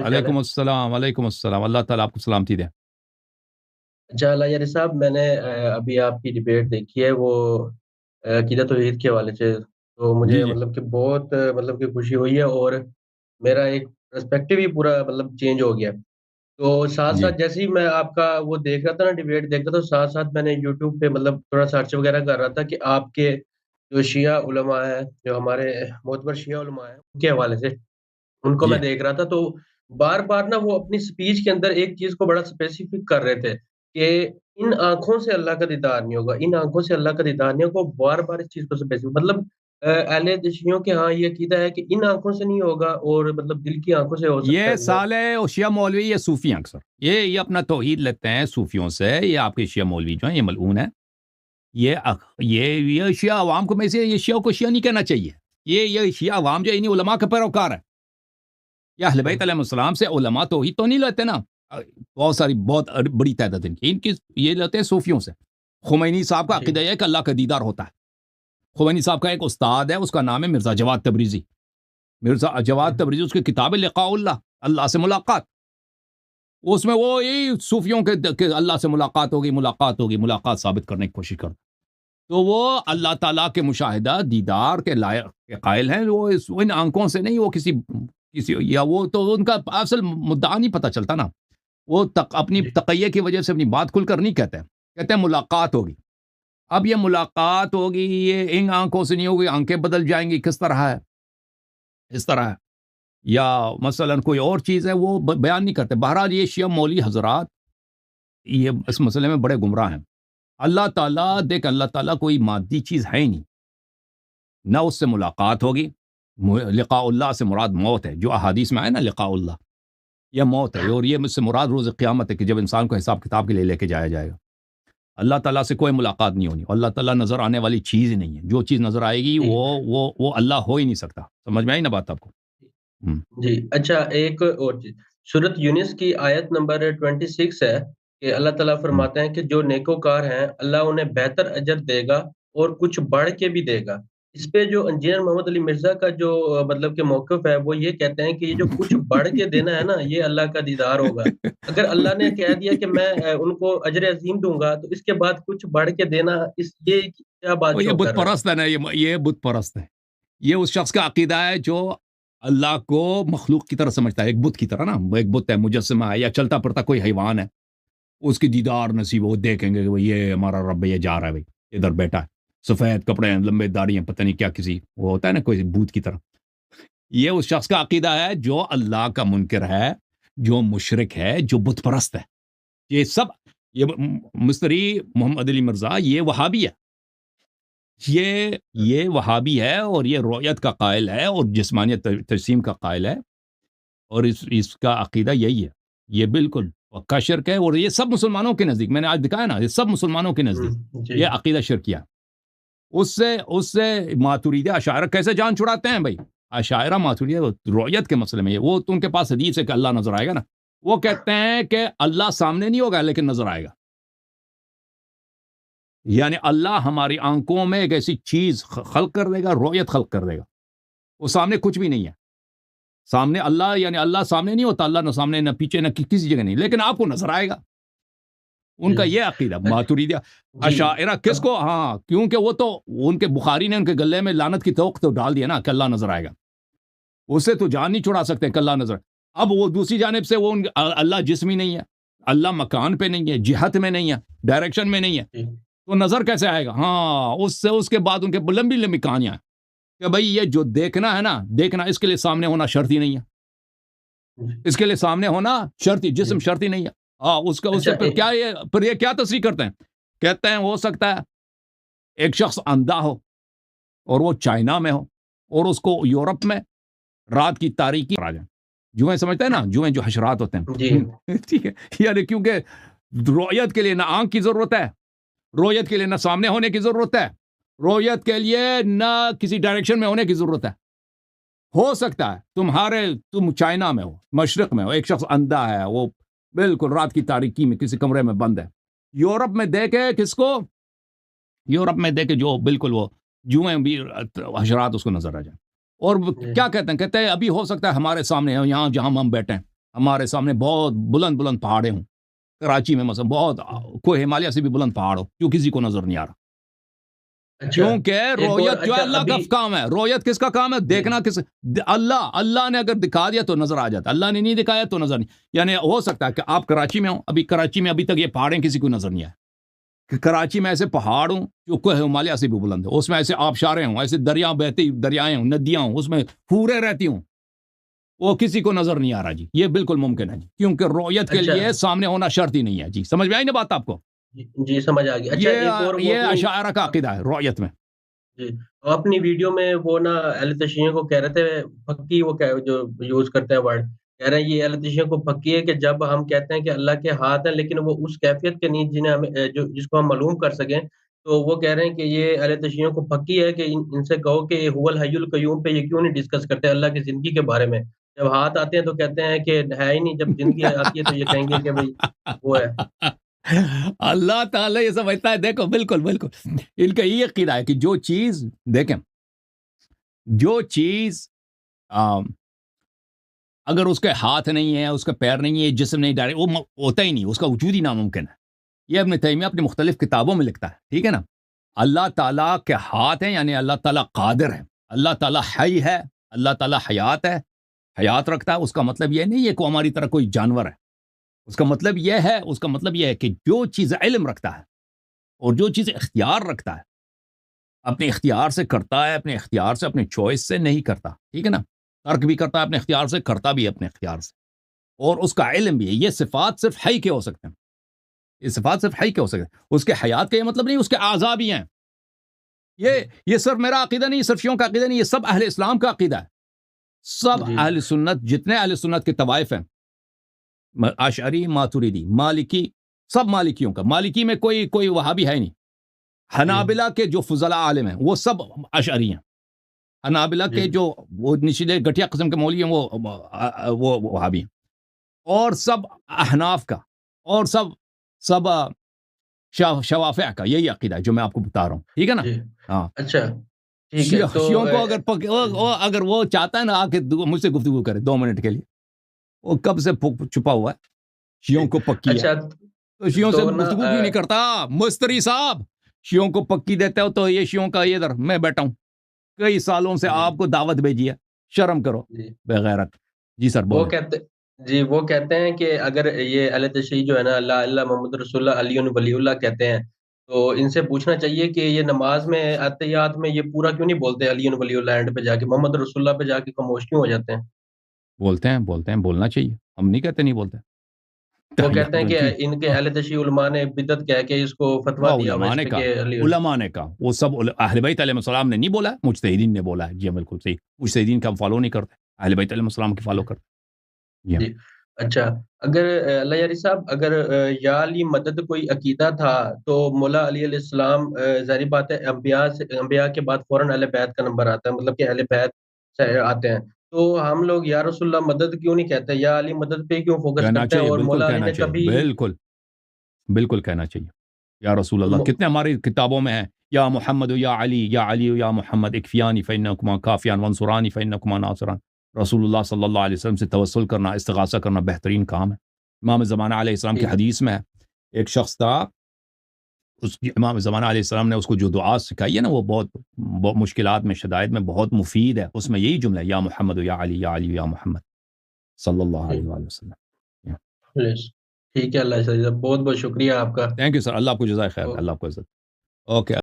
صاحب کیا حال ہے؟ وعلیکم السلام، اللہ تعالیٰ آپ کو سلامتی دے۔ اچھا اللہ یار صاحب، میں نے ابھی آپ کی ڈبیٹ دیکھی ہے وہ عقیدہ توحید کے حوالے سے، تو جی مجھے جی مطلب کہ بہت مطلب کہ خوشی ہوئی ہے، اور میرا ایک پرسپیکٹیو ہی پورا مطلب چینج ہو گیا۔ تو ساتھ جی ساتھ جیسے ہی میں آپ کا وہ دیکھ رہا تھا نا، ڈبیٹ دیکھ رہا تھا، ساتھ ساتھ میں نے یوٹیوب پہ مطلب تھوڑا سرچ وغیرہ کر رہا تھا کہ آپ کے جو شیعہ علماء ہیں، جو ہمارے معتبر شیعہ علماء ہیں، ان کے حوالے سے ان کو میں جی دیکھ رہا تھا، تو بار بار نا وہ اپنی سپیچ کے اندر ایک چیز کو بڑا اسپیسیفک کر رہے تھے کہ ان آنکھوں سے اللہ کا دیدار نہیں ہوگا، ان آنکھوں سے اللہ کا دیدار نہیں ہوگا، وہ بار بار اس چیز کو اسپیسیفک مطلب اہل دشیوں کے ہاں یہ عقیدہ ہے کہ ان آنکھوں سے نہیں ہوگا اور مطلب دل کی آنکھوں سے ہو سکتا یہ ہے دیدار۔ سالے اور شیعہ مولوی یہ صوفی ہیں اکثر، یہ اپنا توحید لیتے ہیں صوفیوں سے، یہ آپ کے شیعہ مولوی جو ہیں یہ ملعون ہیں، یہ شیعہ عوام کو میں سے یہ شیعہ کو شیعہ نہیں کہنا چاہیے، یہ شیعہ عوام جو انہی علماء کا پیروکار ہے، یہ اہل بیت علیہ السلام سے علماء توحید تو نہیں لیتے نا، بہت بڑی تعداد ان کی یہ لیتے ہیں صوفیوں سے۔ خمینی صاحب کا جی عقیدہ یہ ہے کہ اللہ کا دیدار ہوتا ہے۔ خمینی صاحب کا ایک استاد ہے، اس کا نام ہے مرزا جواد تبریزی۔ مرزا جی جواد تبریزی، اس کی کتاب ہے لقاء اللہ، اللہ سے ملاقات، اس میں وہ یہی صوفیوں کے کہ اللہ سے ملاقات ملاقات ثابت کرنے کی کوشش کرتا، تو وہ اللہ تعالیٰ کے مشاہدہ دیدار کے لائق کے قائل ہیں، وہ ان آنکھوں سے نہیں، وہ کسی یا وہ تو ان کا اصل مدعا نہیں پتہ چلتا نا، وہ اپنی جی تقیہ کی وجہ سے اپنی بات کھل کر نہیں کہتے ہیں ملاقات ہوگی۔ اب یہ ملاقات ہوگی، یہ ان آنکھوں سے نہیں ہوگی، آنکھیں بدل جائیں گی، کس طرح ہے، اس طرح ہے، یا مثلا کوئی اور چیز ہے وہ بیان نہیں کرتے۔ بہرحال یہ شیعہ مولوی حضرات یہ اس مسئلے میں بڑے گمراہ ہیں۔ اللہ تعالیٰ کوئی مادی چیز ہے ہی نہیں، نہ اس سے ملاقات ہوگی۔ لقاء اللہ سے مراد موت ہے، جو احادیث میں آئے نا لقاء اللہ، یہ موت ہے، اور یہ مجھ سے مراد روز قیامت ہے کہ جب انسان کو حساب کتاب کے لیے لے کے جایا جائے گا۔ اللہ تعالیٰ سے کوئی ملاقات نہیں ہونی، اللہ تعالیٰ نظر آنے والی چیز ہی نہیں ہے، جو چیز نظر آئے گی جی وہ اللہ ہو ہی نہیں سکتا۔ سمجھ میں آئی نا بات آپ کو؟ ہم۔ جی اچھا، ایک اور چیز، سورۃ یونس کی آیت نمبر 26 ہے کہ اللہ تعالیٰ ہم۔ فرماتے ہیں کہ جو نیکوکار ہیں اللہ انہیں بہتر اجر دے گا اور کچھ بڑھ کے بھی دے گا۔ اس پہ جو انجینئر محمد علی مرزا کا جو مطلب کہ موقف ہے، وہ یہ کہتے ہیں کہ یہ جو کچھ بڑھ کے دینا ہے نا، یہ اللہ کا دیدار ہوگا۔ اگر اللہ نے کہہ دیا کہ میں ان کو اجر عظیم دوں گا، تو اس کے بعد کچھ بڑھ کے دینا، یہ کیا بات اور یہ شو بت کر رہا ہے؟ پرست ہے نا، یہ بت پرست ہے، یہ اس شخص کا عقیدہ ہے جو اللہ کو مخلوق کی طرح سمجھتا ہے، ایک بت کی طرح نا، وہ ایک بت ہے، مجسمہ ہے، یا چلتا پھرتا کوئی حیوان ہے، اس کی دیدار نصیب، وہ دیکھیں گے کہ وہ یہ ہمارا رب ہے، یہ جا رہا ہے، بھائی ادھر بیٹھا ہے، سفید کپڑے ہیں، لمبے داڑھی ہیں، پتہ نہیں کیا، کسی وہ ہوتا ہے نا کوئی بت کی طرح۔ یہ اس شخص کا عقیدہ ہے جو اللہ کا منکر ہے، جو مشرک ہے، جو بت پرست ہے۔ یہ سب یہ مستری محمد علی مرزا یہ وہابی ہے، یہ وہابی ہے، اور یہ رؤیت کا قائل ہے، اور جسمانیت تجسیم کا قائل ہے، اور اس کا عقیدہ یہی ہے، یہ بالکل پکا شرک ہے، اور یہ سب مسلمانوں کے نزدیک، میں نے آج دکھایا نا، یہ سب مسلمانوں کے نزدیک جی یہ عقیدہ شرکیہ۔ اس سے ماتوریدہ اشاعرہ کیسے جان چھڑاتے ہیں بھائی؟ اشاعرہ ماتوریدہ رؤیت کے مسئلے میں وہ تو ان کے پاس حدیث ہے کہ اللہ نظر آئے گا نا، وہ کہتے ہیں کہ اللہ سامنے نہیں ہوگا لیکن نظر آئے گا، یعنی اللہ ہماری آنکھوں میں ایک ایسی چیز خلق کر دے گا، رؤیت خلق کر دے گا، وہ سامنے کچھ بھی نہیں ہے، سامنے اللہ، یعنی اللہ سامنے نہیں ہوتا، اللہ نہ سامنے نہ پیچھے نہ کسی جگہ نہیں، لیکن آپ کو نظر آئے گا۔ ان جی کا یہ عقیدہ ماتوریدہ جی اشاعرہ کس کو، ہاں کیونکہ وہ تو ان کے بخاری نے ان کے گلے میں لعنت کی توق تو ڈال دیا نا کہ اللہ نظر آئے گا، اسے تو جان نہیں چھڑا سکتے کہ اللہ نظر۔ اب وہ دوسری جانب سے وہ اللہ جسمی نہیں ہے، اللہ مکان پہ نہیں ہے، جہت میں نہیں ہے، ڈائریکشن میں نہیں ہے، جی تو نظر کیسے آئے گا؟ ہاں اس کے بعد ان کے لمبی لمبی کہانیاں ہیں کہ بھائی یہ جو دیکھنا ہے نا، دیکھنا اس کے لیے سامنے ہونا شرط ہی نہیں ہے، اس کے لیے سامنے ہونا شرط ہی، جی جسم شرط ہی نہیں ہے۔ ہاں اس اچھا سے پھر یہ کیا تصریح کرتے ہیں؟ کہتے ہیں ہو سکتا ہے ایک شخص اندھا ہو اور وہ چائنا میں ہو، اور اس کو یورپ میں رات کی تاریکی آ جائے، جوئیں سمجھتے ہیں نا، جوئیں جو حشرات ہوتے جی ہیں ٹھیک ہے، یعنی کیونکہ رؤیت کے لیے نہ آنکھ کی ضرورت ہے، رؤیت کے لیے نہ سامنے ہونے کی ضرورت ہے، رؤیت کے لیے نہ کسی ڈائریکشن میں ہونے کی ضرورت ہے۔ ہو سکتا ہے تم چائنا میں ہو، مشرق میں ہو، ایک شخص اندھا ہے، وہ بالکل رات کی تاریکی میں کسی کمرے میں بند ہے، یورپ میں دیکھے کس کو؟ یورپ میں دیکھے جو بالکل وہ جوئیں بھی حشرات اس کو نظر آ جائیں، اور جی کیا کہتے ہیں ابھی ہو سکتا ہے ہمارے سامنے ہے، یہاں جہاں ہم بیٹھے ہیں ہمارے سامنے بہت بلند بلند پہاڑیں ہوں، کراچی میں مثلا بہت کوئی ہمالیہ سے بھی بلند پہاڑ ہو، جو کسی کو نظر نہیں آ رہا، اچھا کیونکہ ایک اور رویت جو ہے اچھا اللہ کا ابھی کام ہے۔ رویت کس کا کام ہے؟ جی دیکھنا کس، اللہ نے اگر دکھا دیا تو نظر آ جاتا، اللہ نے نہیں دکھایا تو نظر نہیں، یعنی ہو سکتا ہے کہ آپ کراچی میں ہوں، کراچی میں ابھی تک یہ پہاڑیں کسی کو نظر نہیں آئے، کہ کراچی میں ایسے پہاڑ ہوں جو کوہ ہمالیہ سے بھی بلند ہے، اس میں ایسے آبشاریں ہوں، ایسے دریا بہتی دریائیں ہوں، ندیاں ہوں، اس میں پھورے رہتی ہوں، وہ کسی کو نظر نہیں آ رہا جی، یہ بالکل ممکن ہے جی، کیونکہ رویت کے اچھا لیے سامنے ہونا شرط ہی نہیں ہے جی، سمجھ میں آئی نا بات آپ کو؟ جی سمجھ آ گئی اچھا ایک اور وہ یہ اپنی اشاعرہ کا عقیدہ ہے رویت میں۔ جی اپنی ویڈیو میں وہ نا اہل تشیع کو کہہ رہے تھے پکی، وہ جو یوز کرتے ہیں ورڈ، کہہ رہے ہیں یہ اہل تشیع کو پکی ہے کہ جب ہم کہتے ہیں کہ اللہ کے ہاتھ ہیں لیکن وہ اس کیفیت کے نہیں جنہیں ہمیں جس کو ہم معلوم کر سکیں، تو وہ کہہ رہے ہیں کہ یہ اہل تشیع کو پکی ہے کہ ان سے کہو کہ هو الحی القیوم پہ یہ کیوں نہیں ڈسکس کرتے اللہ کی زندگی کے بارے میں، جب ہاتھ آتے ہیں تو کہتے ہیں کہ ہے ہی نہیں، جب زندگی آتی ہے تو یہ کہیں گے کہ بھئی وہ ہے۔ اللہ تعالیٰ یہ سمجھتا ہے، دیکھو بالکل بالکل ان کا یہ عقیدہ ہے کہ جو چیز دیکھیں، جو چیز اگر اس کے ہاتھ نہیں ہے، اس کا پیر نہیں ہے، جسم نہیں ڈالے، وہ ہوتا ہی نہیں، اس کا وجود ہی ناممکن ہے۔ یہ ابن تیمیہ اپنی مختلف کتابوں میں لکھتا ہے، ٹھیک ہے نا؟ اللہ تعالیٰ کے ہاتھ ہیں، یعنی اللہ تعالیٰ قادر ہے، اللہ تعالیٰ حی ہے، اللہ تعالیٰ حیات ہے، حیات رکھتا ہے، اس کا مطلب یہ نہیں ہے کہ وہ ہماری طرح کوئی جانور ہے، اس کا مطلب یہ ہے کہ جو چیز علم رکھتا ہے اور جو چیز اختیار رکھتا ہے، اپنے اختیار سے کرتا ہے، اپنے اختیار سے، اپنے چوائس سے نہیں کرتا، ٹھیک ہے نا؟ ترک بھی کرتا ہے اپنے اختیار سے، کرتا بھی اپنے اختیار سے، اور اس کا علم بھی ہے۔ یہ صفات صرف حی کے ہو سکتے ہیں، یہ صفات صرف حی کے ہو سکتے ہیں، اس کے حیات کا یہ مطلب نہیں اس کے اعضاء بھی ہیں۔ یہ صرف میرا عقیدہ نہیں، صرف شیعوں کا عقیدہ نہیں، یہ سب اہل اسلام کا عقیدہ ہے، سب جی اہل سنت، جتنے اہل سنت کے طوائف ہیں، اشعری، ماتوریدی، مالکی، سب مالکیوں کا، مالکی میں کوئی وہابی ہے نہیں، جی حنابلہ کے جو فضلاء عالم ہیں وہ سب اشعری ہیں، حنابلہ جی کے جو وہ نچلے گٹھیا قسم کے مولوی ہیں وہ وہابی ہیں، اور سب احناف کا، اور سب شوافع کا یہی عقیدہ ہے جو میں آپ کو بتا رہا ہوں، ٹھیک ہے نا؟ جی ہاں، اچھا ٹھیک ہے تو شیعوں کو اگر وہ چاہتا ہے نا آ کے مجھ سے گفتگو کرے 2 منٹ کے لیے، وہ کب سے چھپا ہوا ہے، شیعوں کو پکی ہے، اچھا تو شیعوں سے تو نا گفتگو کیوں نہیں کرتا مستری صاحب؟ شیعوں کو پکی دیتے ہو تو یہ شیعوں کا ادھر میں بیٹھا ہوں، کئی سالوں سے جی آپ کو دعوت بھیجی ہے، شرم کرو جی بغیرت۔ جی سر وہ بولیں۔ کہتے جی وہ کہتے ہیں کہ اگر یہ اہل تشیع جو ہے نا لا اللہ محمد رسول اللہ علی ولی اللہ کہتے ہیں، تو ان سے پوچھنا چاہیے کہ یہ نماز میں اتحیات میں یہ پورا کیوں نہیں بولتے علی ولی اللہ اینڈ پہ جا کے، محمد رسول اللہ پہ جا کے خاموش کیوں ہو جاتے ہیں؟ بولتے ہیں، بولنا چاہیے، ہم نہیں کہتے نہیں بولتے، وہ کہتے تحیات ہیں کہ کی ان کے اہل تشیع علماء نے بدعت کہہ کے اس کو فتویٰ وہ دیا ہوا ہے اس پہ کہ علی علماء نے کہا، وہ سب اہل بیت علیہ السلام نے نہیں بولا ہے، مجتہدین نے بولا ہے، جی بالکل صحیح، مجتہدین کا ہم فالو نہیں کرتے، اہل بیت علیہ السلام کی فالو کرتے، جی ہاں۔ جی اچھا اگر اللہ یاری صاحب اگر یا علی مدد کوئی عقیدہ تھا تو مولا علی علیہ السلام ظاہری بات ہے انبیاء کے بعد فوراً اہل بیت کا نمبر آتا ہے، مطلب کہ اہل بیت سے آتے ہیں، تو ہم لوگ یا رسول اللہ مدد کیوں نہیں کہتے، یا علی مدد پہ کیوں فوکس کہنا کرتے ہیں، چاہیے، اور بالکل مولا علی کہنا نے چاہیے، کبھی بالکل بالکل کہنا چاہیے، یا رسول اللہ، کتنے ہماری کتابوں میں ہیں، یا محمد یا علی یا محمد اکفیانی فإنکما کافیان وانصرانی فإنکما ناصران۔ رسول اللہ صلی اللہ علیہ وسلم سے توسل کرنا، استغاثہ کرنا بہترین کام ہے۔ امام زمانہ علیہ السلام کی ٹھیک حدیث میں ہے، ایک شخص تھا، اس کی امام زمانہ علیہ السلام نے اس کو جو دعا سکھائی ہے نا، وہ بہت مشکلات میں، شدائد میں بہت مفید ہے، اس میں یہی جملہ ہے، یا محمد یا علی یا محمد صلی اللہ علیہ وآلہ وسلم۔ ٹھیک ہے اللہ صاحب بہت بہت شکریہ آپ کا۔ تھینک یو سر، اللہ آپ کو جزائے خیر، اللہ آپ کو عزت۔ اوکے۔